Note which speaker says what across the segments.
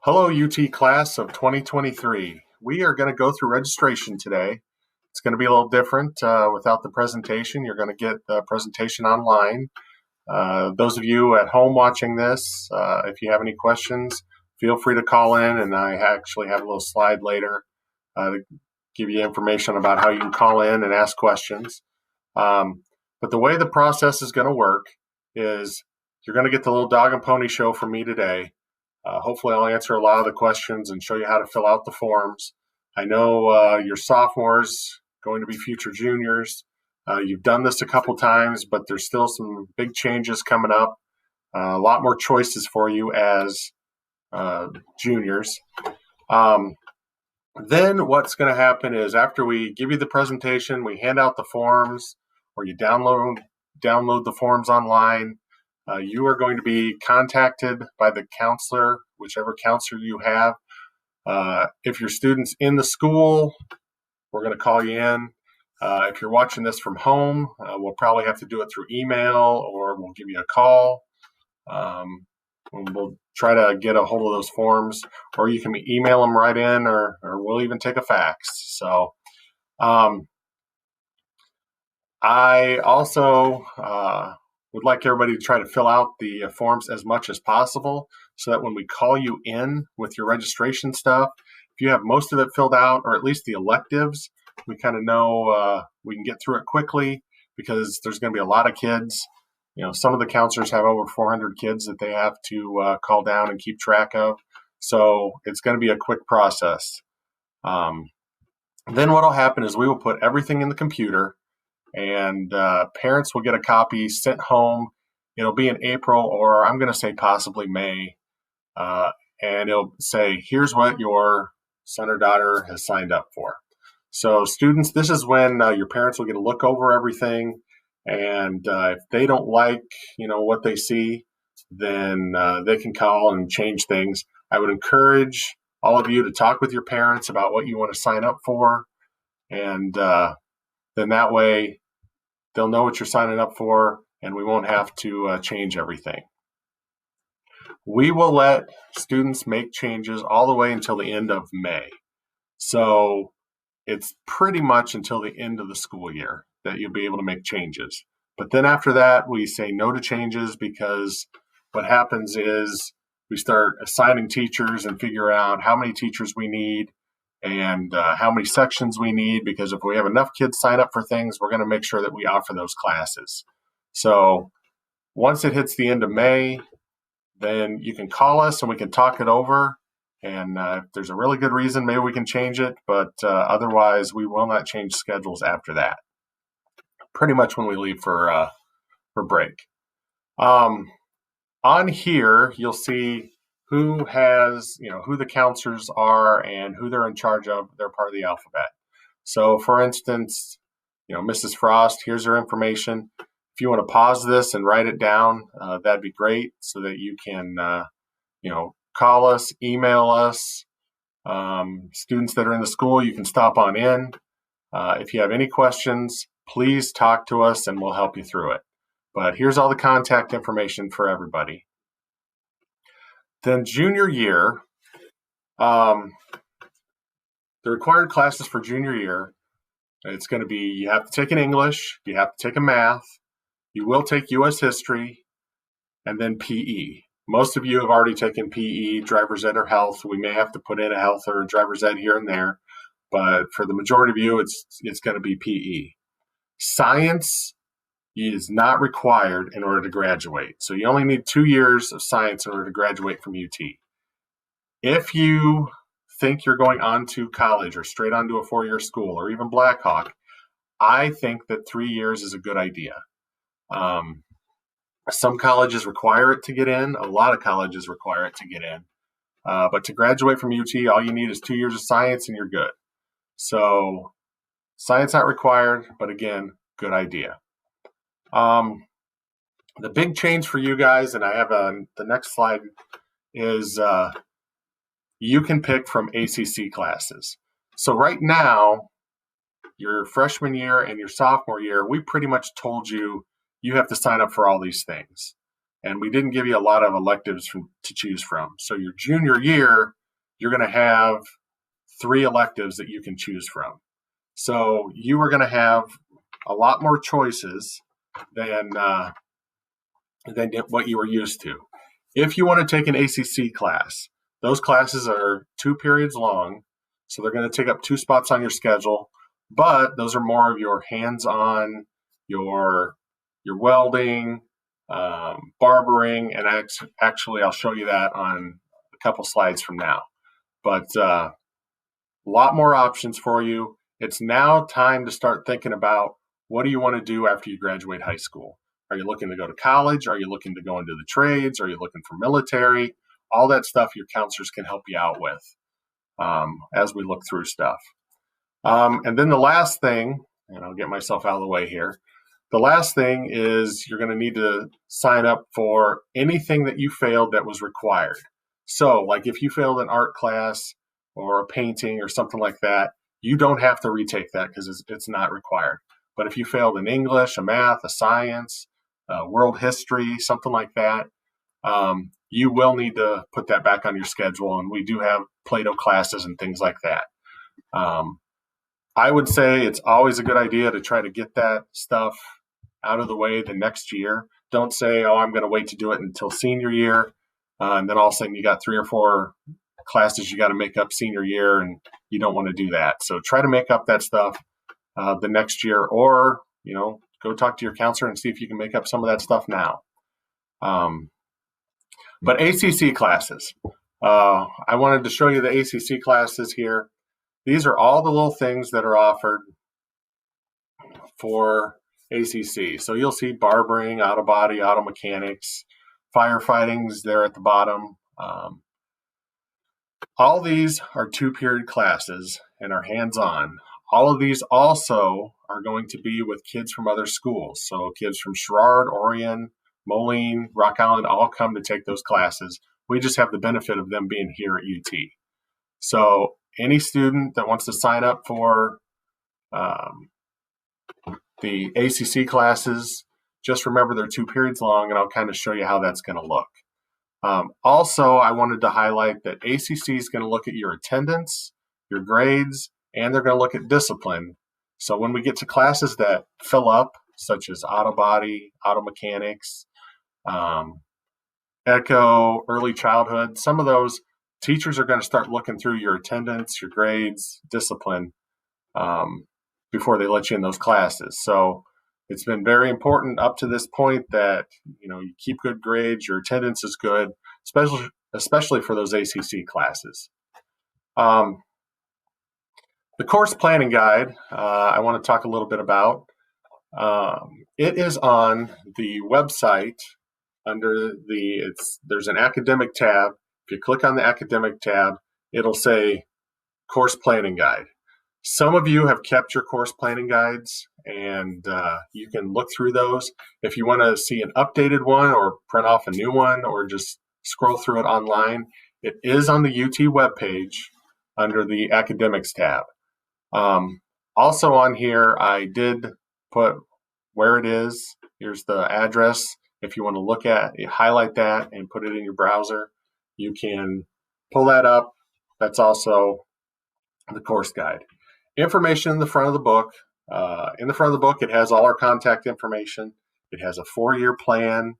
Speaker 1: Hello, UT class of 2023. We are going to go through registration today. It's going to be a little different without the presentation. You're going to get the presentation online. Those of you at home watching this, if you have any questions, feel free to call in, and I actually have a little slide later to give you information about how you can call in and ask questions. But the way the process is going to work is you're going to get the little dog and pony show from me today. Hopefully I'll answer a lot of the questions and show you how to fill out the forms. I know your sophomores, going to be future juniors. You've done this a couple times, but there's still some big changes coming up. A lot more choices for you as juniors. Then what's going to happen is after we give you the presentation, we hand out the forms, or you download the forms online. You are going to be contacted by the counselor, whichever counselor you have. If your student's in the school, we're going to call you in. If you're watching this from home, we'll probably have to do it through email, or we'll give you a call. We'll try to get a hold of those forms, or you can email them right in, or we'll even take a fax. So I also would like everybody to try to fill out the forms as much as possible so that when we call you in with your registration stuff, if you have most of it filled out, or at least the electives, we kind of know we can get through it quickly because there's going to be a lot of kids. You know, some of the counselors have over 400 kids that they have to call down and keep track of. So it's going to be a quick process. Then what will happen is we will put everything in the computer, and parents will get a copy sent home. It'll be in April, or I'm going to say possibly May, and it'll say, here's what your son or daughter has signed up for. So students, this is when your parents will get to look over everything, and if they don't like what they see, then they can call and change things. I would encourage all of you to talk with your parents about what you want to sign up for, and then that way they'll know what you're signing up for, and we won't have to change everything. We will let students make changes all the way until the end of May. So it's pretty much until the end of the school year that you'll be able to make changes. But then after that, we say no to changes, because what happens is we start assigning teachers and figure out how many teachers we need and how many sections we need, because if we have enough kids sign up for things, we're going to make sure that we offer those classes. So once it hits the end of May, then you can call us and we can talk it over. And if there's a really good reason, maybe we can change it. But otherwise, we will not change schedules after that. Pretty much when we leave for break. On here, you'll see who has, who the counselors are and who they're in charge of. They're part of the alphabet. So for instance, Mrs. Frost, here's her information. If you want to pause this and write it down, that'd be great, so that you can, call us, email us. Students that are in the school, you can stop on in. If you have any questions, please talk to us and we'll help you through it. But here's all the contact information for everybody. Then junior year, the required classes for junior year, it's going to be, you have to take an English, you have to take a math, you will take U.S. history, and then PE. Most of you have already taken PE, driver's ed, or health. We may have to put in a health or driver's ed here and there, but for the majority of you, it's going to be PE. Science is not required in order to graduate. So you only need 2 years of science in order to graduate from UT. If you think you're going on to college or straight onto a 4-year school or even Blackhawk, I think that 3 years is a good idea. Some colleges require it to get in. A lot of colleges require it to get in. But to graduate from UT, all you need is 2 years of science and you're good. So science not required, but again, good idea. The big change for you guys, and I have the next slide, is you can pick from ACC classes. So right now, your freshman year and your sophomore year, we pretty much told you have to sign up for all these things. And we didn't give you a lot of electives to choose from. So your junior year, you're going to have 3 electives that you can choose from. So you are going to have a lot more choices than what you were used to. If you want to take an ACC class, those classes are 2 periods long, so they're going to take up 2 spots on your schedule, but those are more of your hands-on, your welding, barbering, and actually I'll show you that on a couple slides from now. But a lot more options for you. It's now time to start thinking about, what do you want to do after you graduate high school? Are you looking to go to college? Are you looking to go into the trades? Are you looking for military? All that stuff your counselors can help you out with as we look through stuff. And then the last thing, and I'll get myself out of the way here, the last thing is you're going to need to sign up for anything that you failed that was required. So like if you failed an art class or a painting or something like that, you don't have to retake that because it's not required. But if you failed in English, a math, a science, world history, something like that, you will need to put that back on your schedule. And we do have Plato classes and things like that. I would say it's always a good idea to try to get that stuff out of the way the next year. Don't say, oh, I'm going to wait to do it until senior year. And then all of a sudden you got 3 or 4 classes you got to make up senior year, and you don't want to do that. So try to make up that stuff the next year, or, go talk to your counselor and see if you can make up some of that stuff now. But ACC classes, I wanted to show you the ACC classes here. These are all the little things that are offered for ACC. So you'll see barbering, auto body, auto mechanics, firefighting's there at the bottom. All these are 2-period classes and are hands-on. All of these also are going to be with kids from other schools. So kids from Sherrard, Orion, Moline, Rock Island all come to take those classes. We just have the benefit of them being here at UT. So any student that wants to sign up for the ACC classes, just remember they're 2 periods long, and I'll kind of show you how that's going to look. Also, I wanted to highlight that ACC is going to look at your attendance, your grades, and they're going to look at discipline. So when we get to classes that fill up, such as auto body, auto mechanics, echo, early childhood, some of those teachers are going to start looking through your attendance, your grades, discipline before they let you in those classes. So it's been very important up to this point that you keep good grades, your attendance is good, especially for those ACC classes. The course planning guide, I want to talk a little bit about. It is on the website under there's an academic tab. If you click on the academic tab, it'll say course planning guide. Some of you have kept your course planning guides, and you can look through those. If you want to see an updated one or print off a new one or just scroll through it online, it is on the UT webpage under the academics tab. Also on here, I did put where it is. Here's the address. If you want to look at it, highlight that and put it in your browser, you can pull that up. That's also the course guide. Information in the front of the book. In the front of the book, it has all our contact information. It has a 4-year plan.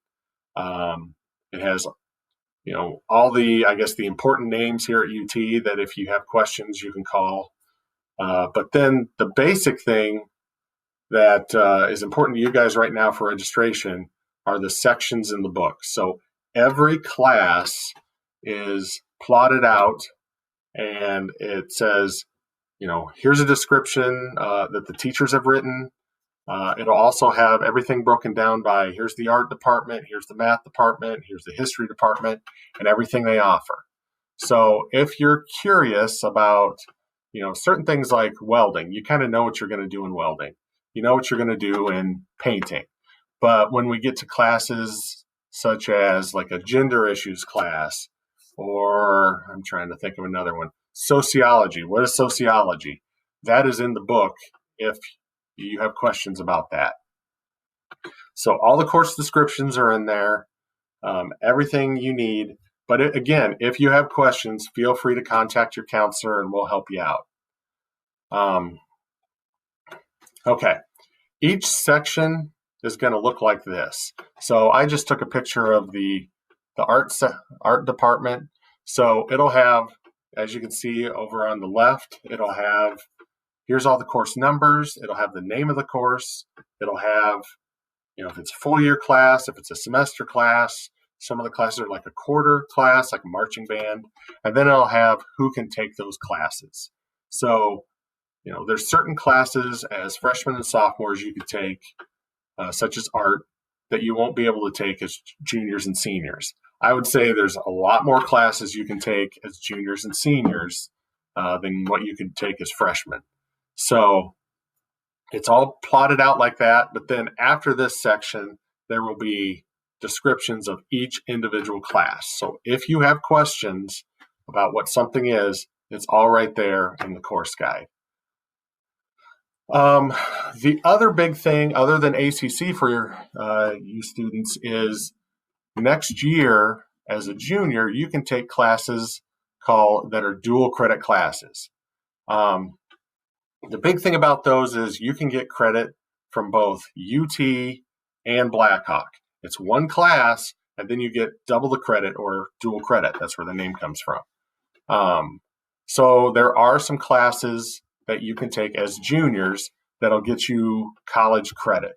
Speaker 1: It has, all the important names here at UT that if you have questions, you can call. But then the basic thing that is important to you guys right now for registration are the sections in the book. So every class is plotted out, and it says, here's a description that the teachers have written. It'll also have everything broken down by here's the art department, here's the math department, here's the history department, and everything they offer. So if you're curious about, certain things like welding, you kind of know what you're going to do in welding. You know what you're going to do in painting. But when we get to classes such as like a gender issues class, or I'm trying to think of another one, sociology. What is sociology? That is in the book if you have questions about that. So all the course descriptions are in there, everything you need. But again, if you have questions, feel free to contact your counselor and we'll help you out. Okay, each section is going to look like this. So I just took a picture of the art department. So it'll have, as you can see over on the left, it'll have, here's all the course numbers. It'll have the name of the course. It'll have, if it's a full year class, if it's a semester class. Some of the classes are like a quarter class, like a marching band. And then it'll have who can take those classes. So, there's certain classes as freshmen and sophomores you could take, such as art, that you won't be able to take as juniors and seniors. I would say there's a lot more classes you can take as juniors and seniors than what you could take as freshmen. So it's all plotted out like that. But then after this section, there will be descriptions of each individual class. So if you have questions about what something is, it's all right there in the course guide. The other big thing, other than ACC for you students, is next year as a junior, you can take classes that are dual credit classes. The big thing about those is you can get credit from both UT and Blackhawk. It's one class, and then you get double the credit or dual credit. That's where the name comes from. So there are some classes that you can take as juniors that'll get you college credit.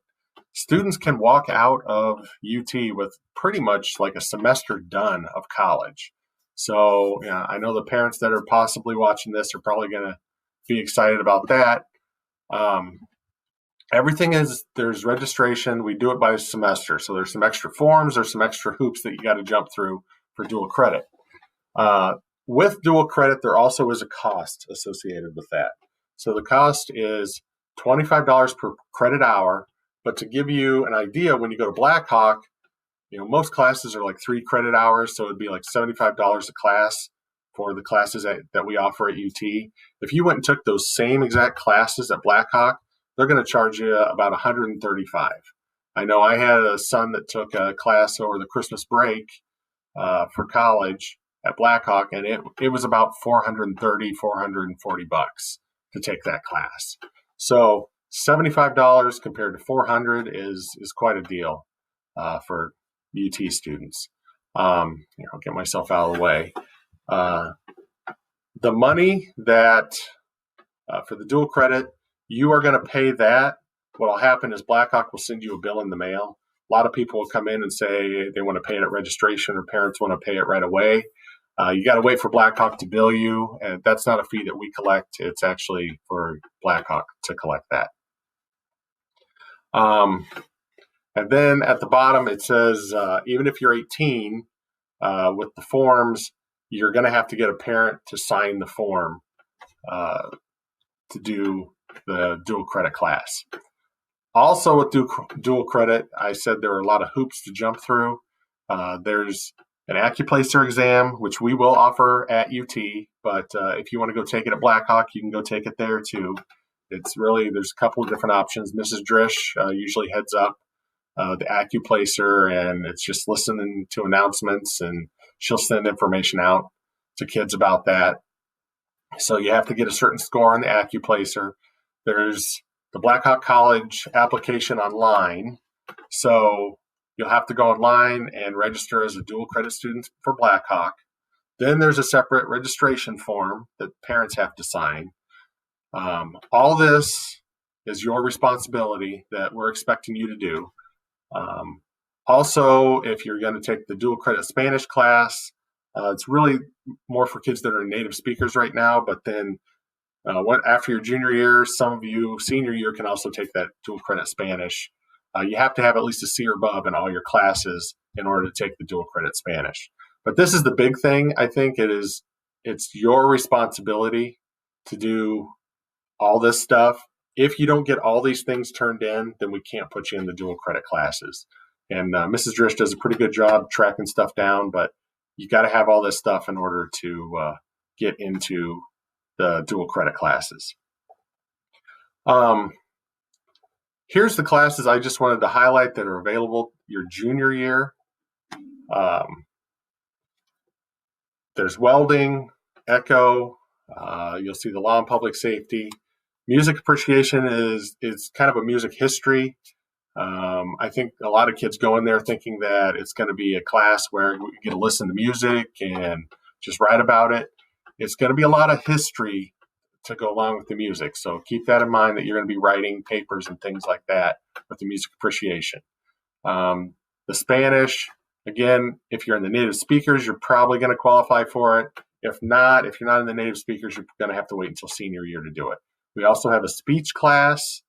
Speaker 1: Students can walk out of UT with pretty much like a semester done of college. So I know the parents that are possibly watching this are probably going to be excited about that. There's registration. We do it by semester. So there's some extra forms, there's some extra hoops that you got to jump through for dual credit. With dual credit, there also is a cost associated with that. So the cost is $25 per credit hour. But to give you an idea, when you go to Blackhawk, most classes are like 3 credit hours. So it'd be like $75 a class for the classes that we offer at UT. If you went and took those same exact classes at Blackhawk, they're going to charge you about $135. I know I had a son that took a class over the Christmas break for college at Blackhawk, and it was about $430, $440 to take that class. So $75 compared to $400 is quite a deal for UT students. I'll get myself out of the way. The money that for the dual credit, you are going to pay that. What will happen is Blackhawk will send you a bill in the mail. A lot of people will come in and say they want to pay it at registration, or parents want to pay it right away. You got to wait for Blackhawk to bill you, and that's not a fee that we collect. It's actually for Blackhawk to collect that. And then at the bottom it says, even if you're 18, with the forms, you're going to have to get a parent to sign the form to do the dual credit class. Also with dual credit, I said there are a lot of hoops to jump through. There's an AccuPlacer exam, which we will offer at UT, but if you want to go take it at Blackhawk, you can go take it there too. There's a couple of different options. Mrs. Drish usually heads up the AccuPlacer, and it's just listening to announcements, and she'll send information out to kids about that. So you have to get a certain score on the AccuPlacer. There's the Blackhawk College application online. So you'll have to go online and register as a dual credit student for Blackhawk. Then there's a separate registration form that parents have to sign. All this is your responsibility that we're expecting you to do. Also, if you're going to take the dual credit Spanish class, it's really more for kids that are native speakers right now, but then after your junior year, some of you senior year can also take that dual credit Spanish. You have to have at least a C or above in all your classes in order to take the dual credit Spanish. But this is the big thing. I think it's your responsibility to do all this stuff. If you don't get all these things turned in, then we can't put you in the dual credit classes. And Mrs. Drish does a pretty good job tracking stuff down, but you got to have all this stuff in order to get into the dual credit classes. Here's the classes I just wanted to highlight that are available your junior year. There's welding, echo. You'll see the law and public safety. Music appreciation is kind of a music history. I think a lot of kids go in there thinking that it's going to be a class where we get to listen to music and just write about it. It's going to be a lot of history to go along with the music. So keep that in mind, that you're going to be writing papers and things like that with the music appreciation. The Spanish, again, if you're in the native speakers, you're probably going to qualify for it. If not, if you're not in the native speakers, you're going to have to wait until senior year to do it. We also have a speech class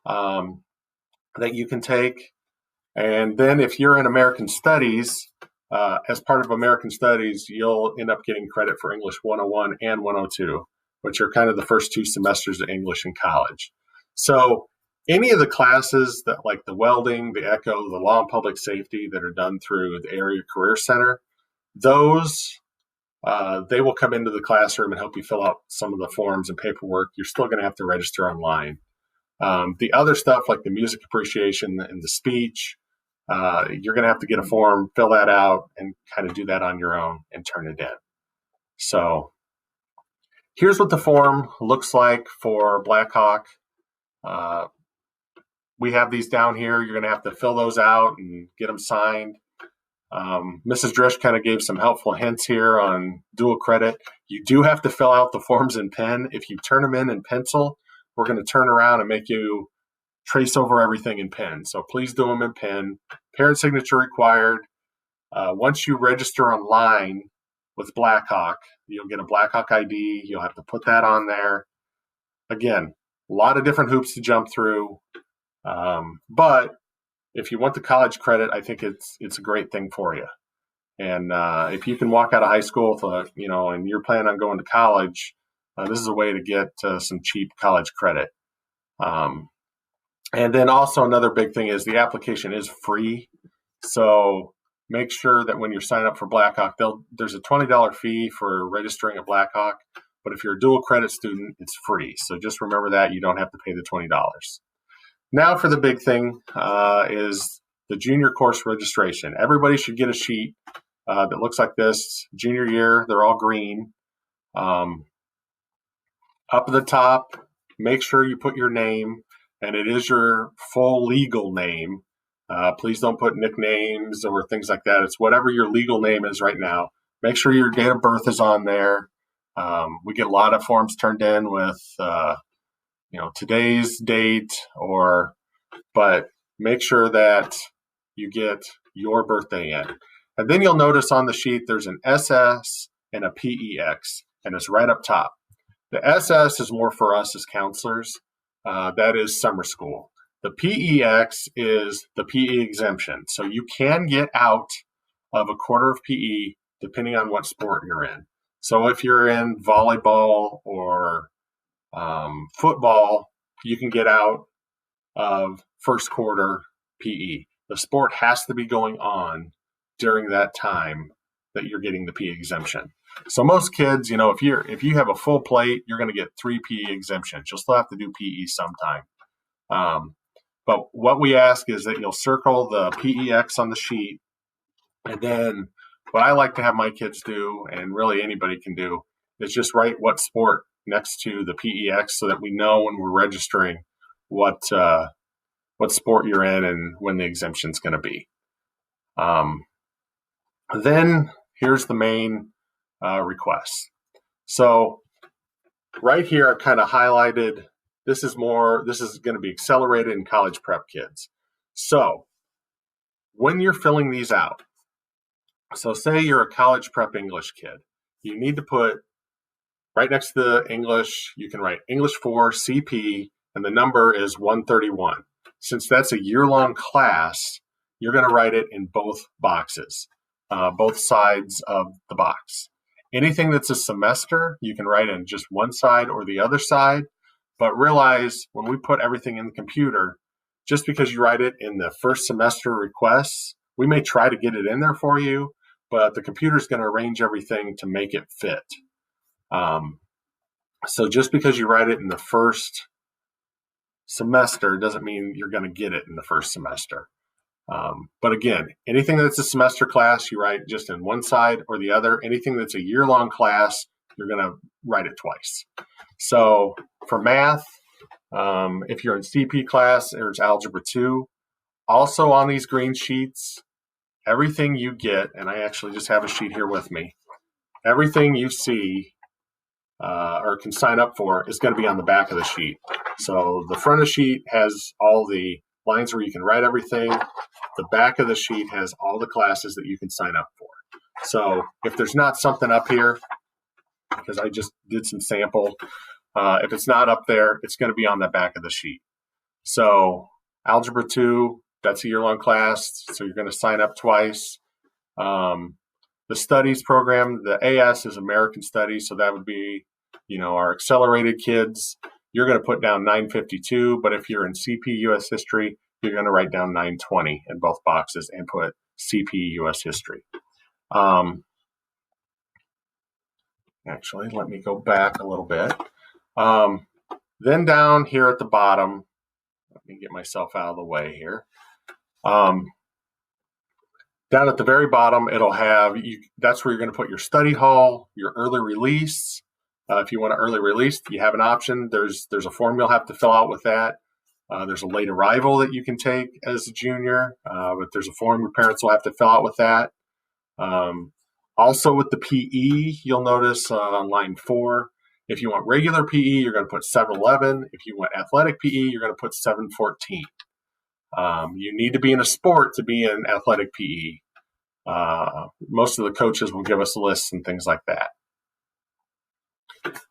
Speaker 1: that you can take. And then if you're in American Studies, as part of American Studies, you'll end up getting credit for English 101 and 102, which are kind of the first 2 semesters of English in college. So any of the classes that, like the welding, the echo, the law and public safety, that are done through the Area Career Center, those they will come into the classroom and help you fill out some of the forms and paperwork. You're still going to have to register online. The other stuff, like the music appreciation and the speech, you're going to have to get a form, fill that out, and kind of do that on your own and turn it in. So here's what the form looks like for Blackhawk. We have these down here. You're going to have to fill those out and get them signed. Mrs. Drish kind of gave some helpful hints here on dual credit. You do have to fill out the forms in pen. If you turn them in pencil, we're going to turn around and make you trace over everything in pen. So please do them in pen. Parent signature required. Once you register online with Blackhawk, you'll get a Blackhawk ID. You'll have to put that on there. Again, a lot of different hoops to jump through. But if you want the college credit, I think it's a great thing for you. And if you can walk out of high school with and you're planning on going to college, this is a way to get some cheap college credit. And then also another big thing is the application is free. So make sure that when you sign up for Blackhawk, there's a $20 fee for registering at Blackhawk. But if you're a dual credit student, it's free. So just remember that you don't have to pay the $20. Now for the big thing is the junior course registration. Everybody should get a sheet that looks like this. Junior year, they're all green. Up at the top, make sure you put your name, and it is your full legal name. Please don't put nicknames or things like that. It's whatever your legal name is right now. Make sure your date of birth is on there. We get a lot of forms turned in with today's date, but make sure that you get your birthday in. And then you'll notice on the sheet there's an SS and a PEX, and it's right up top. The SS is more for us as counselors. That is summer school. The PEX is the PE exemption. So you can get out of a quarter of PE depending on what sport you're in. So if you're in volleyball or football, you can get out of first quarter PE. The sport has to be going on during that time that you're getting the PE exemption. So most kids, if you have a full plate, you're going to get 3 PE exemptions. You'll still have to do PE sometime. But what we ask is that you'll circle the PEX on the sheet. And then what I like to have my kids do, and really anybody can do, is just write what sport next to the PEX so that we know when we're registering what sport you're in and when the exemption's going to be. Then here's the main requests. So right here, I've kind of highlighted, this is going to be accelerated in college prep kids. So when you're filling these out, so say you're a college prep English kid, you need to put right next to the English, you can write English 4 CP, and the number is 131. Since that's a year-long class, you're going to write it in both boxes, both sides of the box. Anything that's a semester, you can write in just one side or the other side, but realize when we put everything in the computer, just because you write it in the first semester requests, we may try to get it in there for you, but the computer's going to arrange everything to make it fit. So just because you write it in the first semester doesn't mean you're going to get it in the first semester. But again, anything that's a semester class, you write just in one side or the other. Anything that's a year-long class, you're going to write it twice. So for math, if you're in CP class, there's Algebra 2. Also on these green sheets, everything you get, and I actually just have a sheet here with me, everything you see or can sign up for is going to be on the back of the sheet. So the front of the sheet has all the lines where you can write everything. The back of the sheet has all the classes that you can sign up for. So if there's not something up here, because I just did some sample, if it's not up there, it's going to be on the back of the sheet. So Algebra 2, that's a year-long class, so you're going to sign up twice. The studies program, the AS is American Studies, so that would be, our accelerated kids. You're going to put down 952, but if you're in CP US History, you're going to write down 920 in both boxes and put CP US History. Actually, let me go back a little bit. Then down here at the bottom, let me get myself out of the way here. Down at the very bottom, it'll have, that's where you're going to put your study hall, your early release. If you want an early release, you have an option. There's a form you'll have to fill out with that. There's a late arrival that you can take as a junior, but there's a form your parents will have to fill out with that. Also with the PE, you'll notice on line 4, if you want regular PE, you're going to put 711. If you want athletic PE, you're going to put 714. You need to be in a sport to be in athletic PE. Most of the coaches will give us lists and things like that.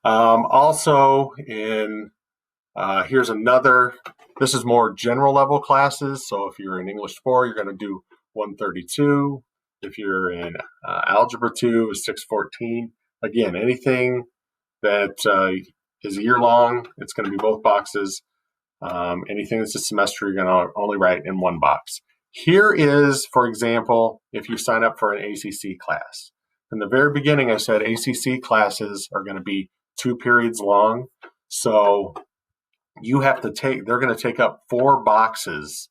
Speaker 1: Also, here's another, this is more general level classes. So if you're in English 4, you're going to do 132. If you're in Algebra 2, is 614. Again, anything that is a year long, it's going to be both boxes. Anything that's a semester, you're going to only write in one box. Here is, for example, if you sign up for an ACC class. From the very beginning, I said ACC classes are going to be 2 periods long. So you have to they're going to take up 4 boxes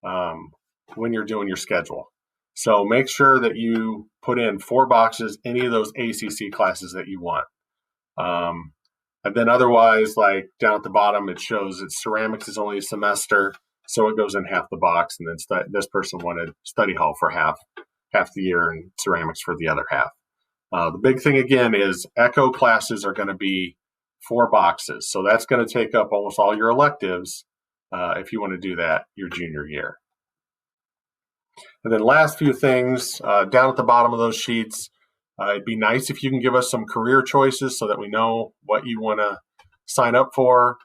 Speaker 1: when you're doing your schedule. So make sure that you put in 4 boxes, any of those ACC classes that you want. And then otherwise, like down at the bottom, it shows that ceramics is only a semester, so it goes in half the box. And then this person wanted study hall for half the year and ceramics for the other half. The big thing again is echo classes are going to be 4 boxes. So that's going to take up almost all your electives if you want to do that your junior year. And then last few things, down at the bottom of those sheets, it'd be nice if you can give us some career choices so that we know what you want to sign up for.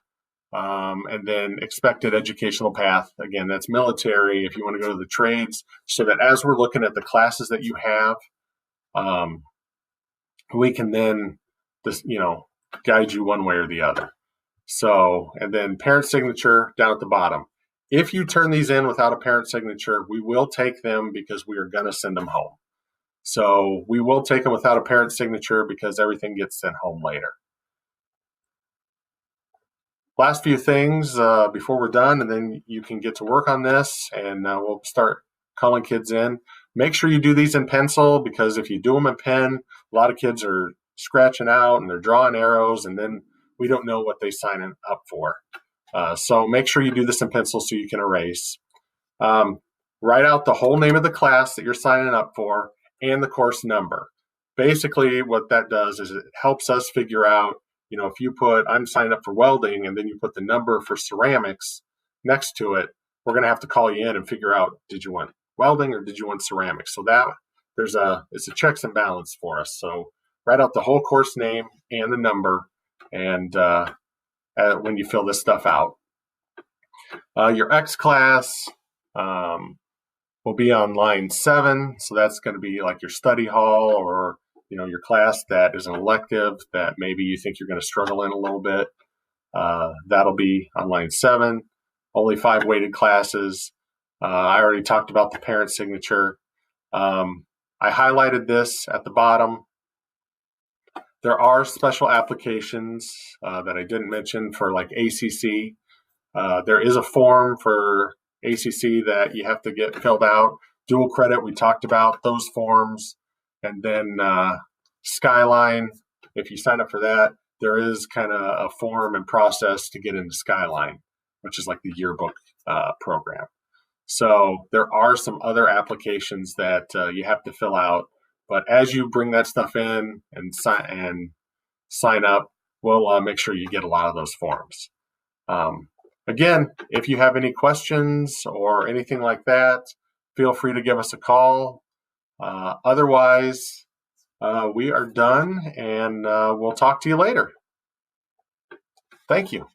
Speaker 1: And then expected educational path. Again, that's military if you want to go to the trades, so that as we're looking at the classes that you have, we can then guide you one way or the other. So, and then parent signature down at the bottom. If you turn these in without a parent signature, we will take them because we are going to send them home. So we will take them without a parent signature because everything gets sent home later. Last few things before we're done, and then you can get to work on this, and we'll start calling kids in. Make sure you do these in pencil, because if you do them in pen, a lot of kids are scratching out and they're drawing arrows, and then we don't know what they sign up for. So make sure you do this in pencil so you can erase. Write out the whole name of the class that you're signing up for and the course number. Basically, what that does is it helps us figure out, if you put, I'm signed up for welding, and then you put the number for ceramics next to it, we're going to have to call you in and figure out, did you want welding or did you want ceramics? So that it's a checks and balance for us. So write out the whole course name and the number, and when you fill this stuff out. Your X class will be on line 7. So that's going to be like your study hall, or your class that is an elective that maybe you think you're going to struggle in a little bit. That'll be on line 7. Only 5 weighted classes. I already talked about the parent signature. I highlighted this at the bottom. There are special applications that I didn't mention for like ACC. There is a form for ACC that you have to get filled out. Dual credit, we talked about those forms. And then Skyline, if you sign up for that, there is kind of a form and process to get into Skyline, which is like the yearbook program. So there are some other applications that you have to fill out. But as you bring that stuff in and sign up, we'll make sure you get a lot of those forms. Again, if you have any questions or anything like that, feel free to give us a call. Otherwise, we are done, and we'll talk to you later. Thank you.